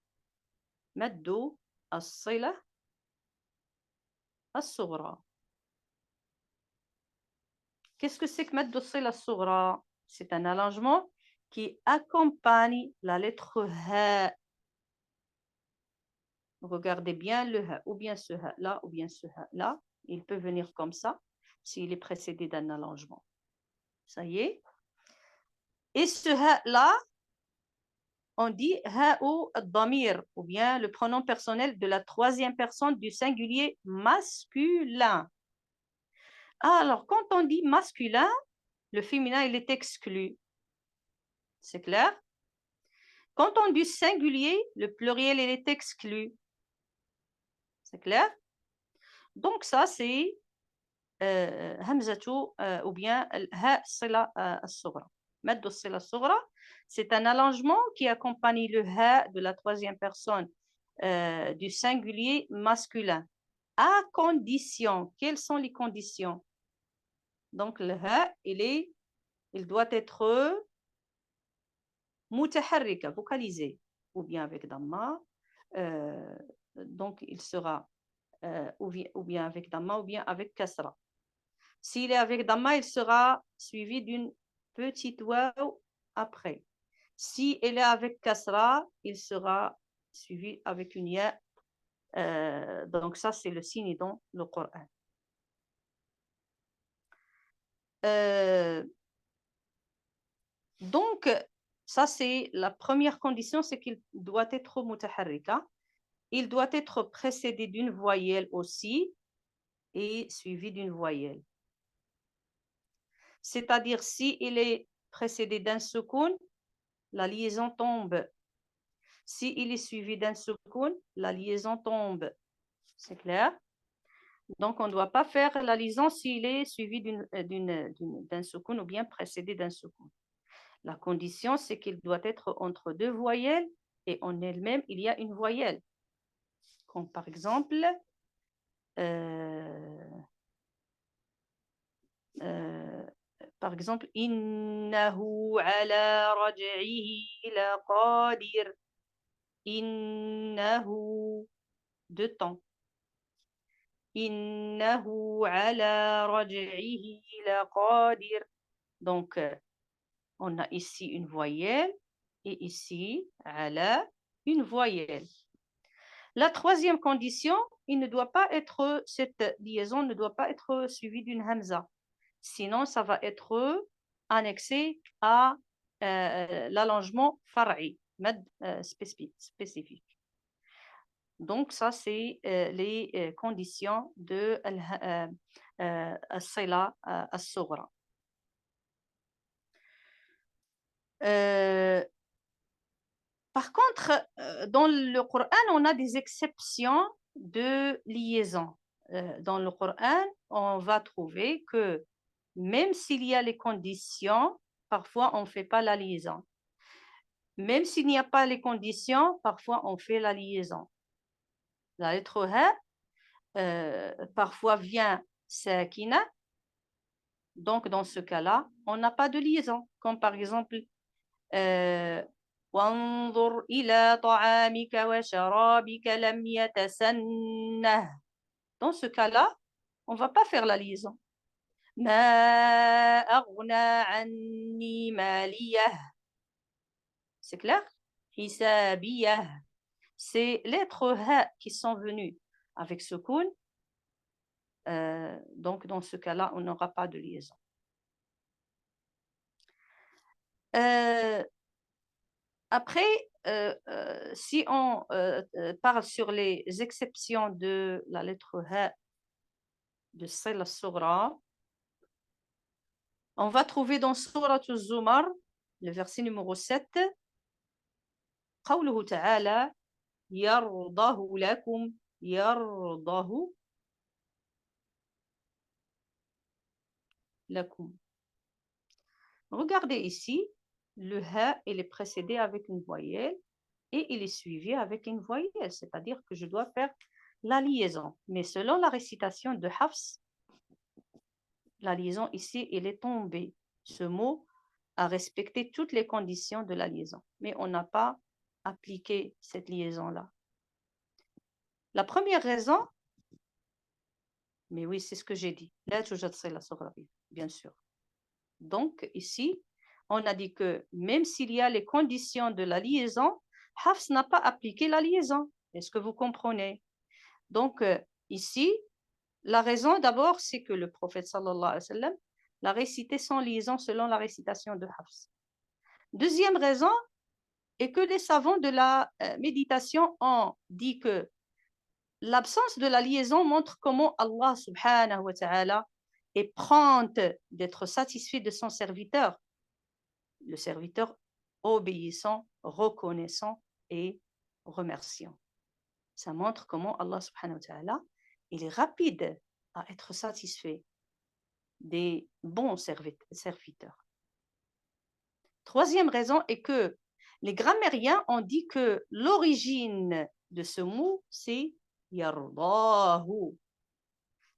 [SPEAKER 1] Maddu as-sila as-sughra. Qu'est-ce que c'est que Maddu as-sila as-sughra? C'est un allongement qui accompagne la lettre Ha. Regardez bien le Ha, ou bien ce Ha là, ou bien ce Ha là. Il peut venir comme ça, s'il est précédé d'un allongement. Ça y est. Et ce Ha là, on dit ha'u ad-damir, ou bien le pronom personnel de la troisième personne du singulier masculin. Alors, quand on dit masculin, le féminin, il est exclu. C'est clair? Quand on dit singulier, le pluriel, il est exclu. C'est clair? Donc, ça, c'est hamzatu ou bien ha sila as-sughra. Maddu as-sila as-sughra, c'est un allongement qui accompagne le ha de la troisième personne du singulier masculin, à condition. Quelles sont les conditions? Donc, le ha, il doit être mutaharrika, vocalisé, ou bien avec damma. Donc, il sera ou bien avec damma, ou bien avec kasra. S'il est avec damma, il sera suivi d'une petite waw après. Si elle est avec kasra, il sera suivi avec une ya. Donc ça, c'est le signe dans le Coran. Donc, ça, c'est la première condition, c'est qu'il doit être mutaharrika. Il doit être précédé d'une voyelle aussi et suivi d'une voyelle. C'est-à-dire, si il est précédé d'un soukoun, la liaison tombe. Si il est suivi d'un soukoun, la liaison tombe. C'est clair? Donc, on ne doit pas faire la liaison s'il est suivi d'un soukoun ou bien précédé d'un soukoun. La condition, c'est qu'il doit être entre deux voyelles et en elle-même, il y a une voyelle. Comme par exemple, innahu ala raj'ihi la qadir. Innahu, deux temps. Innahu ala raj'ihi la qadir. Donc, on a ici une voyelle et ici, ala, une voyelle. La troisième condition, cette liaison ne doit pas être suivie d'une hamza. Sinon, ça va être annexé à l'allongement far'i, spécifique. Donc, ça, c'est les conditions de as-sila as-sughra. Par contre, dans le Coran, on a des exceptions de liaison. Dans le Coran, on va trouver que même s'il y a les conditions parfois on ne fait pas la liaison. Même s'il n'y a pas les conditions, parfois on fait la liaison. La lettre ha, parfois vient sakina. Donc, dans ce cas-là, on n'a pas de liaison. Comme par exemple, وانظر إلى طعامك وشرابك لم يتسنه. Dans ce cas-là, on ne va pas faire la liaison. ما أغنى عني ماليه. C'est clair? حسابيه. C'est les lettres ha qui sont venues avec soukoun. Donc, dans ce cas-là, on n'aura pas de liaison. Après, si on parle sur les exceptions de la lettre ha de Sila Soura, on va trouver dans Surat al-Zumar, le verset numéro 7, قوله تعالى يرضه لكم يرضه لكم. Regardez ici, le ha il est précédé avec une voyelle et il est suivi avec une voyelle, c'est-à-dire que je dois faire la liaison. Mais selon la récitation de Hafs, la liaison ici, elle est tombée. Ce mot a respecté toutes les conditions de la liaison, mais on n'a pas appliqué cette liaison-là. La première raison, mais oui, c'est ce que j'ai dit, bien sûr. Donc ici, on a dit que même s'il y a les conditions de la liaison, Hafs n'a pas appliqué la liaison. Est-ce que vous comprenez? Donc ici, la raison d'abord, c'est que le prophète sallallahu alayhi wa sallam l'a récité sans liaison selon la récitation de Hafs. Deuxième raison est que les savants de la méditation ont dit que l'absence de la liaison montre comment Allah subhanahu wa ta'ala est prompte d'être satisfait de son serviteur. Le serviteur obéissant, reconnaissant et remerciant. Ça montre comment Allah subhanahu wa ta'ala il est rapide à être satisfait des bons serviteurs. Troisième raison est que les grammairiens ont dit que l'origine de ce mot, c'est yardahu.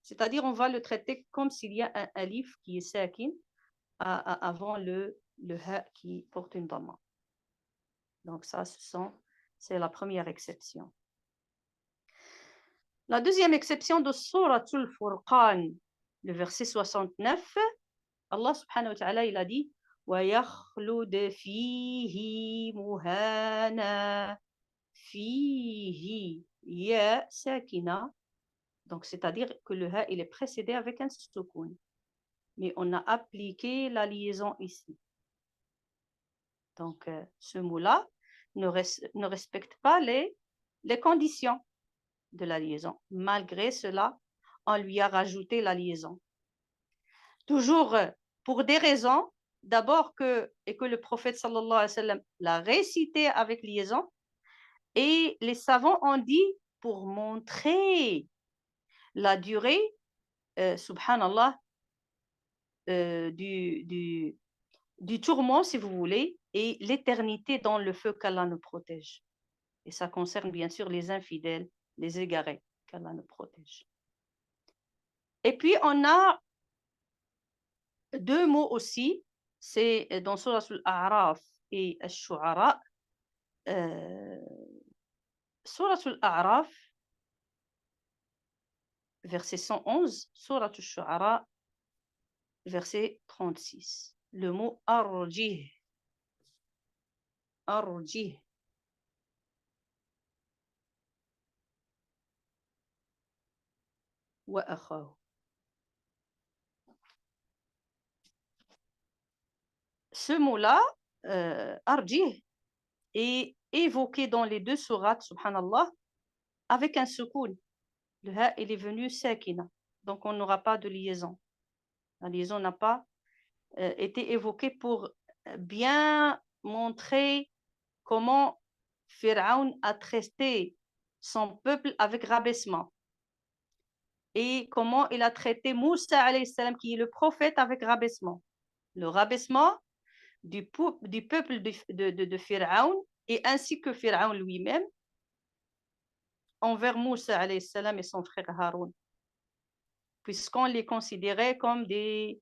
[SPEAKER 1] C'est-à-dire, on va le traiter comme s'il y a un alif qui est sakin avant le ha qui porte une dhamma. Donc ça, c'est la première exception. La deuxième exception de Suratul Furqan, le verset 69, Allah subhanahu wa ta'ala, il a dit وَيَخْلُدْ فِيهِ مُهَانًا فِيهِ ya sakina. Donc, c'est-à-dire que le ha, il est précédé avec un soukoun. Mais on a appliqué la liaison ici. Donc, ce mot-là ne respecte pas les conditions de la liaison. Malgré cela, on lui a rajouté la liaison. Toujours pour des raisons. D'abord que le prophète sallallahu alayhi wa sallam l'a récité avec liaison. Et les savants ont dit pour montrer la durée, subhanallah, du tourment, si vous voulez, et l'éternité dans le feu qu'Allah nous protège. Et ça concerne bien sûr les infidèles, les égarés, qu'Allah nous protège. Et puis on a deux mots aussi, c'est dans Surah Al-A'raf et Al-Shu'ara. Surah Al-A'raf, verset 111, Surah Al-Shu'ara, verset 36. Le mot arjih. Arjih. Wa akhahu. Ce mot-là, arjih, est évoqué dans les deux sourates, subhanallah, avec un soukoun. Le ha, il est venu sakina. Donc, on n'aura pas de liaison. La liaison n'a pas été évoquée pour bien montrer comment Pharaon a traité son peuple avec rabaissement. Et comment il a traité Moussa, alayhi salam, qui est le prophète, avec rabaissement. Le rabaissement, du peuple de Pharaon et ainsi que Pharaon lui-même envers Moussa alayhi salam et son frère Haroun, puisqu'on les considérait comme des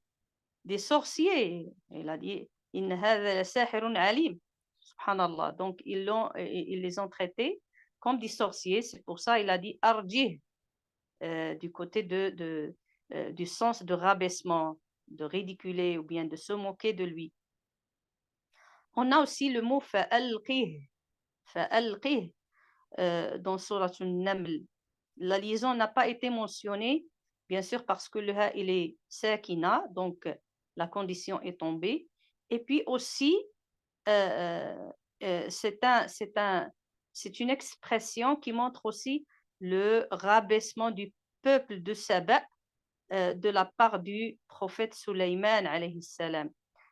[SPEAKER 1] sorciers. Il a dit Inna hadha la sahirun alim. Subhanallah. Donc ils les ont traités comme des sorciers. C'est pour ça il a dit arjih, du côté du sens de rabaissement, de ridiculer ou bien de se moquer de lui. On a aussi le mot fa'alqih. Fa'alqih dans Surat An-Naml. La liaison n'a pas été mentionnée, bien sûr, parce que le ha, il est sakina, donc la condition est tombée. Et puis aussi, c'est une expression qui montre aussi le rabaissement du peuple de Saba de la part du prophète Sulayman alayhi salam.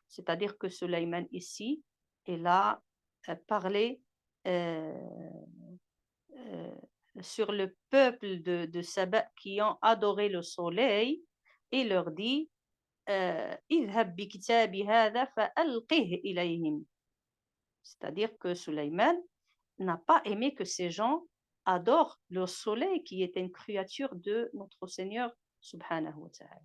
[SPEAKER 1] C'est-à-dire que Sulayman ici, il a parlé sur le peuple de Saba qui ont adoré le soleil et leur dit idhab bi kitabi hadha fa'alqih ilayhim. C'est-à-dire que Sulayman n'a pas aimé que ces gens adorent le soleil qui est une créature de notre Seigneur subhanahu wa ta'ala.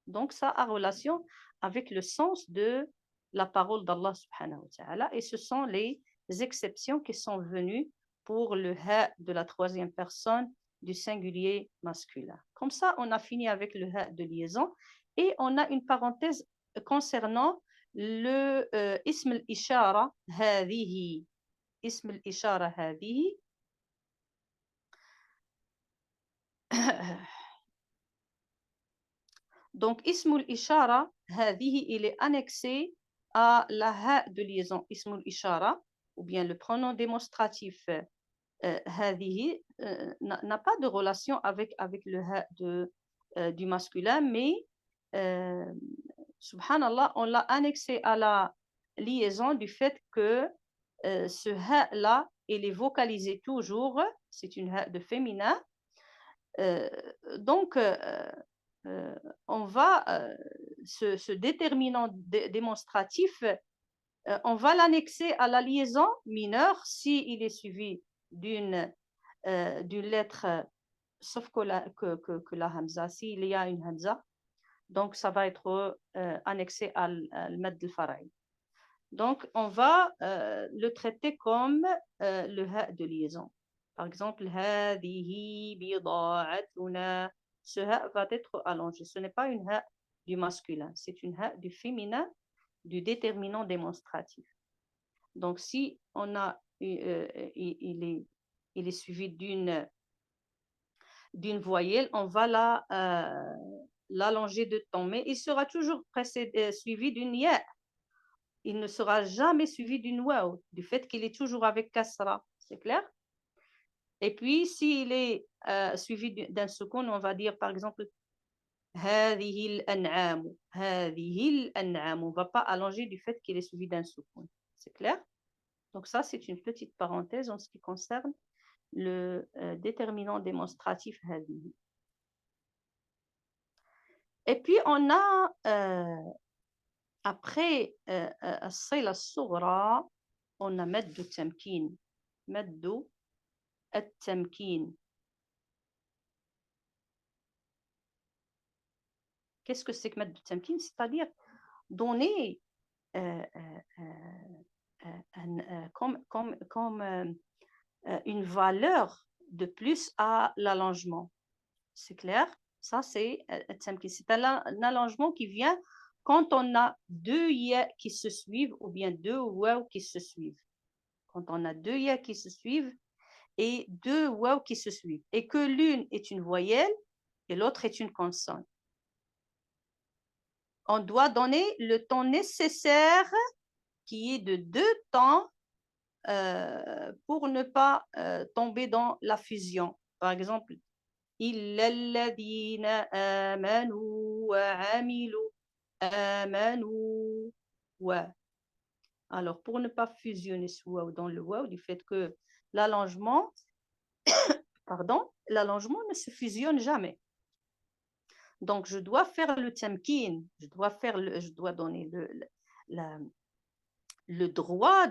[SPEAKER 1] Donc ça a relation avec le sens de la parole d'Allah subhanahu wa ta'ala et ce sont les exceptions qui sont venues pour le ha de la troisième personne du singulier masculin. Comme ça, on a fini avec le ha de liaison et on a une parenthèse concernant le ism al-ishara hadhihi. Ism al-ishara hadhihi. Donc, ism al-ishara hadhihi, il est annexé à la ha de liaison. Ism al-ishara, ou bien le pronom démonstratif هذه n'a pas de relation avec le ha du masculin, mais subhanallah, on l'a annexé à la liaison du fait que ce ha là, il est vocalisé toujours, c'est une ha de féminin. Donc on va ce déterminant démonstratif, on va l'annexer à la liaison mineure si il est suivi d'une lettre, sauf que la hamza, s'il y a une hamza, donc ça va être annexé à al-mad al-far'i. Donc on va le traiter comme le ha de liaison. Par exemple, hadihi bida'atuna, ce ha va être allongé. Ce n'est pas une ha du masculin, c'est une ha du féminin, du déterminant démonstratif. Donc si on a il est suivi d'une voyelle, on va l'allonger de temps, mais il sera toujours suivi d'une ya. Il ne sera jamais suivi d'une waw, du fait qu'il est toujours avec kasra, c'est clair? Et puis s'il est suivi d'un soukoun, on va dire par exemple هذه الأنعام, هذه الأنعام. On ne va pas allonger du fait qu'il est suivi d'un soukoun, c'est clair? Donc ça, c'est une petite parenthèse en ce qui concerne le déterminant démonstratif hadihi. Et puis on a après as-sila as-sughra, on a maddu tamkin. Maddu at-tamkin. Qu'est-ce que c'est que maddu tamkin? C'est-à-dire donner comme une valeur de plus à l'allongement. C'est clair? Ça, c'est un allongement qui vient quand on a deux ya qui se suivent ou bien deux waw qui se suivent. Quand on a deux ya qui se suivent et deux waw qui se suivent et que l'une est une voyelle et l'autre est une consonne. On doit donner le temps nécessaire qui est de 2 temps pour ne pas tomber dans la fusion. Par exemple, إِلَّا الَّذِينَ آمَنُوا وَعَمِلُوا آمَنُوا wa. Alors, pour ne pas fusionner ce waw dans le waw, du fait que l'allongement, l'allongement ne se fusionne jamais. Donc, je dois faire le tamkin, je dois donner le droit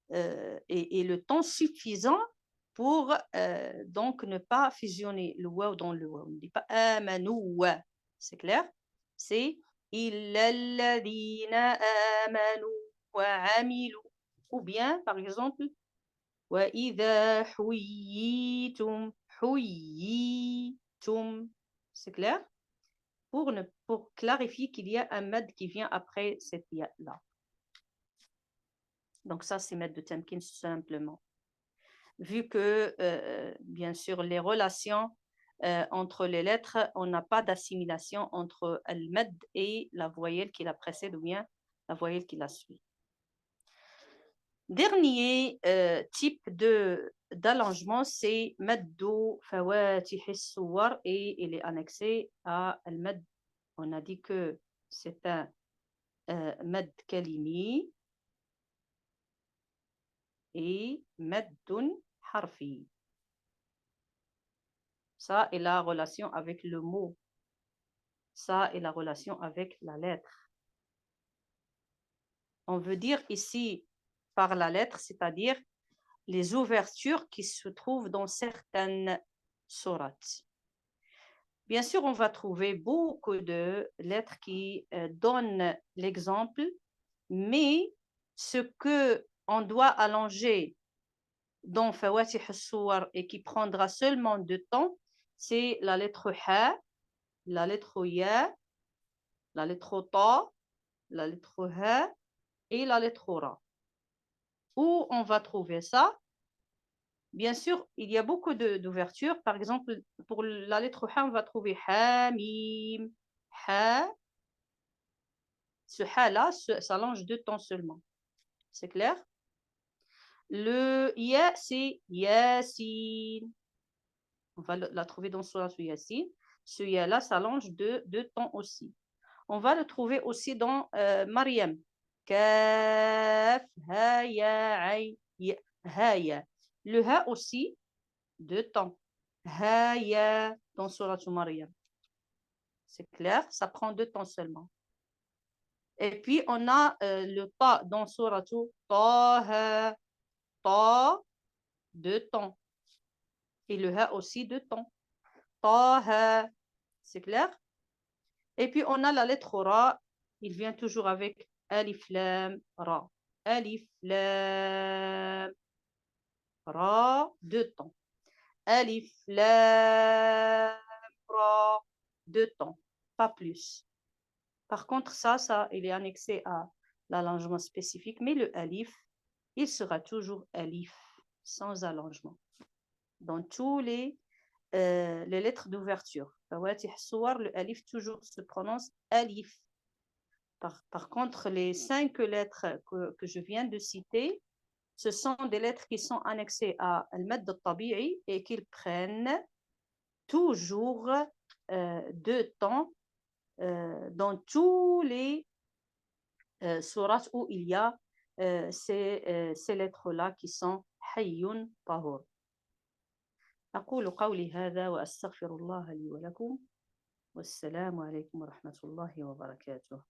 [SPEAKER 1] et le temps suffisant pour donc ne pas fusionner le waw dans le waw. On ne dit pas amanu, c'est clair? C'est illa alladhina amanu wa amilu. Ou bien, par exemple, wa idha huyyitum, huyyitum. C'est clair? Pour clarifier qu'il y a un mad qui vient après cette ya-là. Donc ça, c'est mad de tamkin simplement. Vu que, bien sûr, les relations entre les lettres, on n'a pas d'assimilation entre al-mad et la voyelle qui la précède ou bien la voyelle qui la suit. Dernier type d'allongement, c'est maddu fawatih as-suwar et il est annexé à al-mad. On a dit que c'est un mad kalimi et maddun harfi. Ça est la relation avec le mot. Ça est la relation avec la lettre. On veut dire ici par la lettre, c'est-à-dire les ouvertures qui se trouvent dans certaines sourates. Bien sûr, on va trouver beaucoup de lettres qui donnent l'exemple, mais ce que on doit allonger dans Fawatih al-Suwar et qui prendra seulement 2 temps, c'est la lettre Ha, la lettre Ya, la lettre Ta, la lettre Ha et la lettre Ra. Où on va trouver ça? Bien sûr, il y a beaucoup d'ouvertures. Par exemple, pour la lettre Ha, on va trouver Ha, Mim, Ha. Ce Ha-là s'allonge 2 temps seulement. C'est clair? Le Ya, c'est Yasin. On va la trouver dans Sourate Yasin. Ce Ya-là s'allonge de 2 temps aussi. On va le trouver aussi dans Maryam. Kaf, Ha, Ya, Aïn, Ha, Ya. Le Ha aussi, 2 temps. Ha, Ya, dans Sourate Maryam. C'est clair? Ça prend 2 temps seulement. Et puis, on a le Ta dans Sourate Taha. Ta, 2 temps. Et le Ha aussi, 2 temps. Taha. C'est clair? Et puis, on a la lettre Ra. Il vient toujours avec Alif Lam Ra. Alif Lam Ra, 2 temps. Alif Lam Ra, 2 temps. Pas plus. Par contre, ça, il est annexé à l'allongement spécifique. Mais le Alif, il sera toujours Alif, sans allongement. Dans tous les lettres d'ouverture. Fawatih Suwar, le alif toujours se prononce alif. Par contre, les 5 lettres que je viens de citer, ce sont des lettres qui sont annexées à al-mad al-tabi'i et qui prennent toujours 2 temps dans tous les sourates où il y a ces lettres-là qui sont hayyun tahur. أقول قولي هذا وأستغفر الله لي ولكم والسلام عليكم ورحمة الله وبركاته.